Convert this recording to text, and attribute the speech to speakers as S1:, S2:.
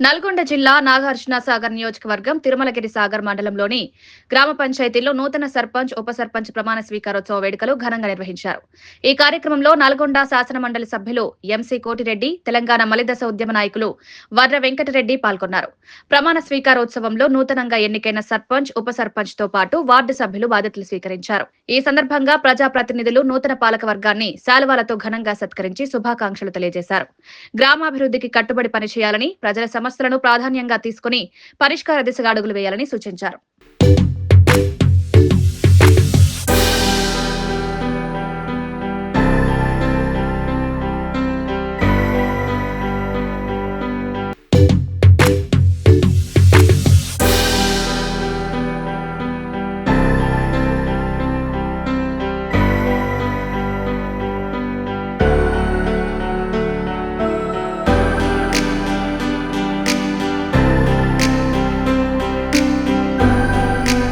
S1: నల్గొండ జిల్లా నాగార్జున సాగర్ నియోజకవర్గం తిరుమలగిరి సాగర్ మండలంలోని గ్రామ పంచాయతీల్లో నూతన సర్పంచ్ ఉప సర్పంచ్ ప్రమాణ స్వీకారోత్సవ వేడుకలు ఘనంగా నిర్వహించారు. ఈ కార్యక్రమంలో నల్గొండ శాసన మండలి సభ్యులు ఎంసీ కోటిరెడ్డి, తెలంగాణ మలిదశ ఉద్యమ నాయకులు వర్ర వెంకటరెడ్డి పాల్గొన్నారు. ప్రమాణ స్వీకారోత్సవంలో నూతనంగా ఎన్నికైన సర్పంచ్ ఉప సర్పంచ్ తో పాటు వార్డు సభ్యులు బాధ్యతలు స్వీకరించారు. ఈ సందర్భంగా ప్రజాప్రతినిధులు నూతన పాలక వర్గాన్ని శాలువాలతో ఘనంగా సత్కరించి శుభాకాంక్షలు తెలియజేశారు. గ్రామాభివృద్ధికి కట్టుబడి పనిచేయాలని, ప్రజల సమస్యలను ప్రాధాన్యంగా తీసుకుని పరిష్కార దిశగా అడుగులు వేయాలని సూచించారు.